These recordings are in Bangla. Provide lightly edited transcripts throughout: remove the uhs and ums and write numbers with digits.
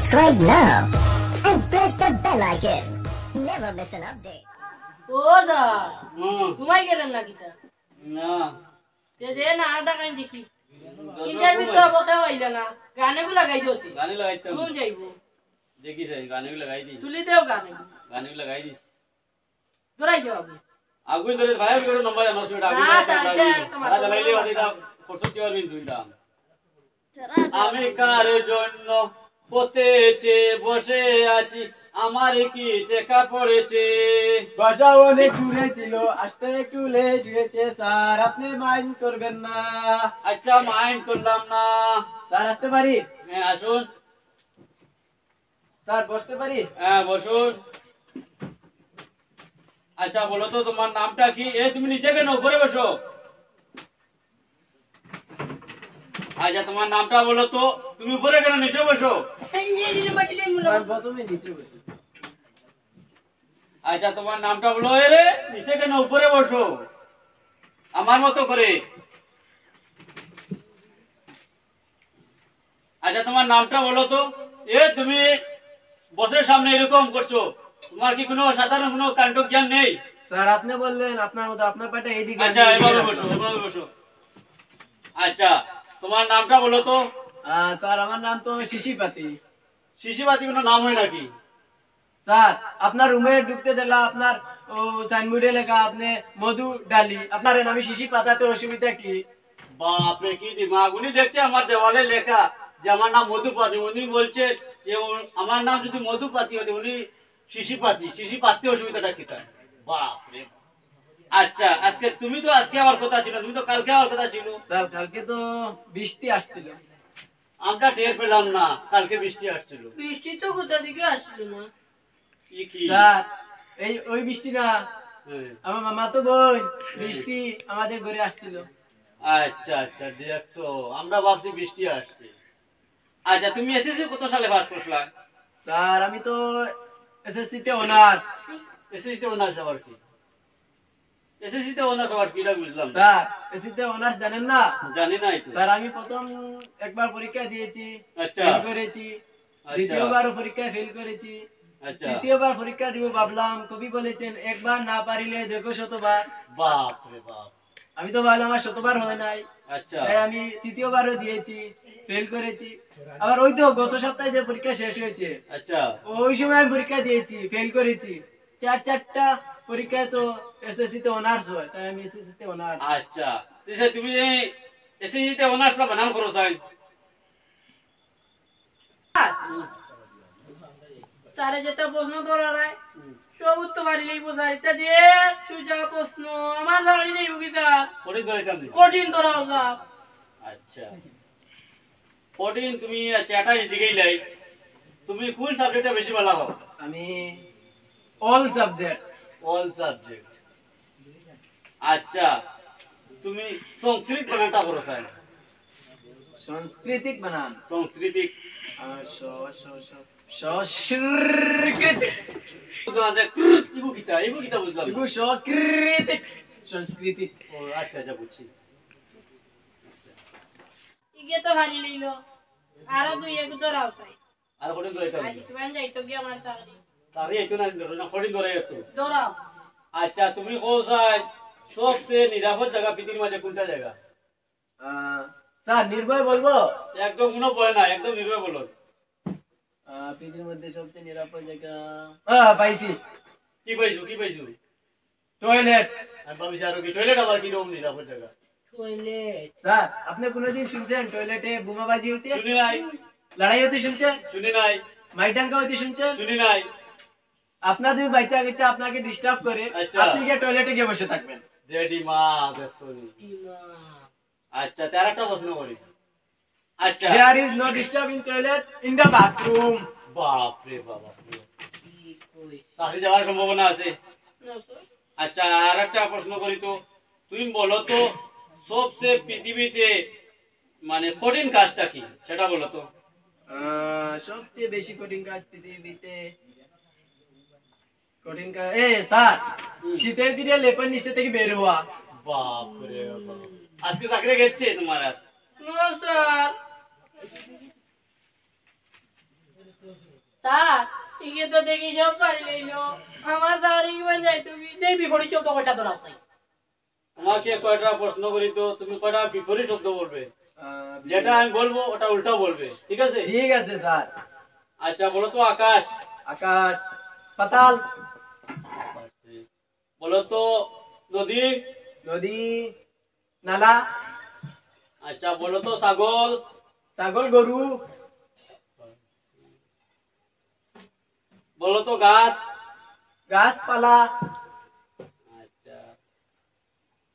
Subscribe now and press the bell icon. Never miss an update. ও যা ঘুমাই গেলেন নাকিটা না যে না আডা কাই দেখি ইন্টারভিউ তো বসে হইলা না গানেগুলা গাই দিওতি গানে লাগাইতাম ঘুম যাইবো দেখি যাই গানে লাগাই দি তুলি দেও গানে লাগাই দিস দরাই দেও আপনি আগুন ধরে ভাই করে নম্বর জানো তুই আগুন না, ধরে তোমার তারা জ্বালাইলে বাদিটা করতে কি পারবি তুই দাম আমি কার জন্য পতেছে বসে আছি আমার কি টেকা পড়েছে বাসা অনেক দূরে ছিল আসতে একটু লেট হয়েছে স্যার আপনি মাইন্ড করবেন না। আচ্ছা মাইন্ড করলাম না স্যার আসতে পারি? হ্যাঁ আসুন স্যার বসতে পারি? হ্যাঁ বসুন আচ্ছা বলো তো তোমার নামটা কি তুমি নিচে কেন উপরে বসো আচ্ছা তোমার নামটা বলো তো তুমি উপরে কেন নিচে বসো স্যার প্রথমে নিচে বসি। আচ্ছা তোমার নামটা বলো রে নিচে কেন উপরে বসো আমার মতো করে আচ্ছা তোমার নামটা বলো তো তুমি বসের সামনে এরকম করছো তোমার কি কোনো সাধারণ কোনো কাণ্ড জ্ঞান নেই? স্যার আপনি বললেন আপনার মতো আপনার পাটা এইদিকে। আচ্ছা এভাবে বসো আচ্ছা তোমার নামটা বলো তো। স্যার আমার নাম তো শিশিপাতি। শিশিপাতি কোনো নাম হয় নাকি? স্যার আপনার রুমে ঢুকতে দিলা আপনার সাইনবোর্ডে লেখা আপনি মধু ডালি আপনার নামে শিশি পাতাতে অসুবিধা কি? বাপরে কি দিমাগ উনি দেখছে আমার দেওয়ালে লেখা যে আমার নাম মধুপাতি উনি বলছে যে আমার নাম যদি মধুপাতি হতো উনি শিশিপাতি অসুবিধাটা কি তার? বাপরে আচ্ছা তুমি তো আজকে আমার কথা ছিল তুমি তো কালকে আমার কথা ছিল। স্যার কালকে তো বৃষ্টি আসছিল আমরা টের পেলাম না কালকে বৃষ্টি আসছিল। বৃষ্টি তো কোথা থেকে আসছিল না কি স্যার ওই বৃষ্টি না হ্যাঁ। আমার মামা তো বোন বৃষ্টি আমাদের ঘরে আসছিল। আচ্ছা আচ্ছা দেখছো আমরা ভাবছি বৃষ্টি আসছে। আচ্ছা তুমি এসএসসি কত সালে পাস করলা? স্যার আমি তো এসএসসি তে অনার্স। এসএসসি তে অনার্স আবার কি? এসএসসি তে অনার্স আবার কি বুঝলাম না। স্যার এসএসসি তে অনার্স জানেন না? জানি নাই তো। স্যার আমি প্রথম একবার পরীক্ষা দিয়েছি আচ্ছা ফেল করেছি দ্বিতীয়বার পরীক্ষায় ফেল করেছি আচ্ছা তৃতীয়বার পরীক্ষা দিব ভাবলাম কবি বলেছেন একবার না পারিলে দেখো শতবার। বাপ রে বাপ আমি তো ভাবলাম আমার শতবার হয় নাই আচ্ছা তাই আমি তৃতীয়বারও দিয়েছি ফেল করেছি। আবার ওই তো গত সপ্তাহে যে পরীক্ষা শেষ হয়েছে আচ্ছা ওই সময় আমি পরীক্ষা দিয়েছি ফেল করেছি। চারটা পরীক্ষায় তো এসএসসি তে অনার্স হয় তাই আমি এসএসসি তে অনার্স। আচ্ছা তুমি এসএসসি তে অনার্স না বানান করো স্যার? তারে যেটা প্রশ্ন ধরা রায় সব উত্তর পারিলেই বোঝাইতে যে সুজা প্রশ্ন আমার জানি নেই বুকিটা কঠিন ধরাইতাম না। কঠিন ধরা যাব আচ্ছা কঠিন তুমি চাটা জিগাইলাই তুমি কোন সাবজেক্টটা বেশি ভালো হও? আমি অল সাবজেক্ট। অল সাবজেক্ট আচ্ছা তুমি সংস্কৃত বানানটা করো স্যার? সাংস্কৃতিক বানান সংস্কৃতিক সংস্কৃতিক ইবু কিতা বুঝলাম না। সংস্কৃতিক সংস্কৃতিক। ও আচ্ছা আচ্ছা বুঝছি। ইগে তো হারি লইলো আরো দুই এক ধরাও চাই আর কঠিন ধরাইতাম আজ কিমান যাইতো গিয়ে আমার তাহলে তারে এইতো না কঠিন ধরাই তো। ধরাও আচ্ছা তুমি কোন স্যার সবচেয়ে নিরাপদ জায়গা পৃথিবীর মাঝে কোনটা জায়গা? স্যার নির্ভয় বলবো? একদম মনে পড়ে না একদম নির্ভয় বলো। পৃথিবীর মধ্যে সবচেয়ে নিরাপদ জায়গা পাইছি। কি পাইছো? টয়লেট। আমি ভাবছি আরো কি টয়লেট আবার কি রকম নিরাপদ জায়গা? টয়লেট স্যার আপনি কোনোদিন শুনছেন টয়লেটে বোমাবাজি হতে? শুনি নাই। লড়াই হতে শুনছেন? শুনি নাই। মাইটাঙ্গা হতে শুনছেন? শুনি নাই। আপনার দুই বাইচা গেছে আপনাকে ডিস্টার্ব করে আচ্ছা। আপনি গিয়ে টয়লেটে গিয়ে বসে থাকবেন। ডেডি মা দেখছনি। আচ্ছা তার একটা প্রশ্ন করি। আচ্ছা there is no disturb in toilet in the bathroom। বাপ রে বাবা চাকরি যাওয়ার সম্ভাবনা আছে? আচ্ছা আর একটা প্রশ্ন করি তো তুমি বলো তো সবচেয়ে পৃথিবীতে মানে কঠিন কাজটা কি সেটা বলো তো। সবচেয়ে বেশি কঠিন কাজ পৃথিবীতে কঠিন কাজ স্যার শীতের দিনে লেপের নিচে থেকে বের হওয়া। বাপ রে বাপ আজকে চাকরি গেছে তোমার? না স্যার স্যার ইকে তো দেখি সব পারি লইলো আমার দাঁড়ি কিমান যাই তুমি দেই বিপরীত শব্দ কয়টা ধরাও চাই তোমাকে কয়টা প্রশ্ন করি তো তুমি কয়টা বিপরীত শব্দ বলবে যেটা আমি বলবো ওটা উল্টা বলবে ঠিক আছে ঠিক আছে স্যার। আচ্ছা বলো তো আকাশ আকাশ, পাতাল, বলো তো নদী নদী, নালা, আচ্ছা বলো তো ছাগল ছাগল, গরু, বলো তো গাছ গাছপালা। আচ্ছা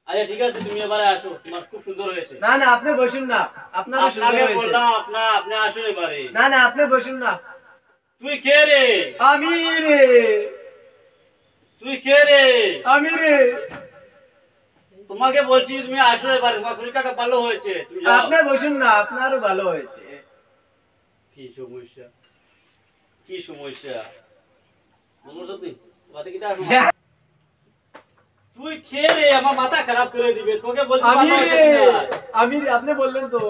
আচ্ছা ঠিক আছে তুমি এবারে আসো তোমার খুব সুন্দর হয়েছে না না আপনি বসুন না, আপনার সুন্দর আপনাকে হয়েছে। বললাম আপনি আসুন এবারে না না আপনি বসুন না। তুই কে রে আমি রে, তুই কে রে আমি রে। তোমাকে বলছি তুমি আসো এবারে তোমার পরীক্ষাটা ভালো হয়েছে তুমি যাও আপনি বসুন না, আপনারও ভালো হয়েছে। কি সমস্যা কি সমস্যা বলো সত্যি বাতে কি আসো তুই কে রে আমার মাথা খারাপ করে দিবে তোকে বলছি আমি ভালো রে, হয়েছে কিনা? আমি রে, আপনি বললেন তো।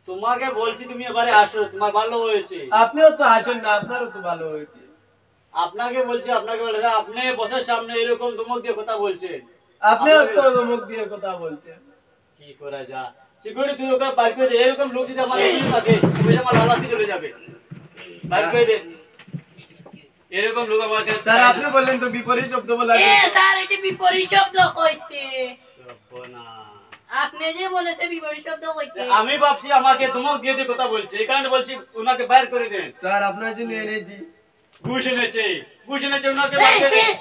তোমাকে বলছি তুমি এবারে আসো তোমার ভালো হয়েছে আপনিও তো আসেন না, আপনারও তো ভালো হয়েছে। আপনাকে বলছি আপনি বসের সামনে এরকম ধমক দিয়ে কথা বলছেন আপনিও আপনাকে- তো ধমক দিয়ে কথা বলছেন। কি করা যা সিকিউরিটি তুই ওকে বাইর করে দে এরকম লোক যদি আমার এখানে থাকে তুই আমার লালাতি চলে যাবে বাইর করে দে এরকম লোক আমার কাছে স্যার আপনি বললেন তো বিপরীত শব্দ বলা এ যাবে। স্যার এটি বিপরীত শব্দ কইছে সর্বনাশ। আপনি যে বলেছে বিপরীত শব্দ কইছে আমি ভাবছি আমাকে ধমক দিয়ে দিয়ে কথা বলছে এই কারণে বলছি ওনাকে বাইর করে দেন স্যার আপনার জন্য এনেছি। ঘুষ এনেছে ওনাকে বাইর করে দেন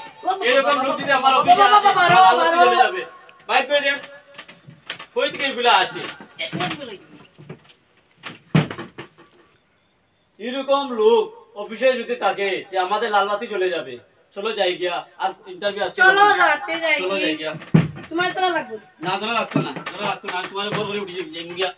এরকম লোক যদি আমার অফিসে আসে আমার লালাতি চলে যাবে বাইর করে দেন কই থেকে এগুলা আসে এরকম লোক অফিসে যদি থাকে যে আমাদের লালবাতি চলে যাবে চলো যাই গিয়া আর ইন্টারভিউ আসছে চলো যাতে যাই চলো যাই গিয়া তোমার তোরা লাগবে না ধরা লাগতো না আমি তোমার বড় বড় উঠে যাই গিয়া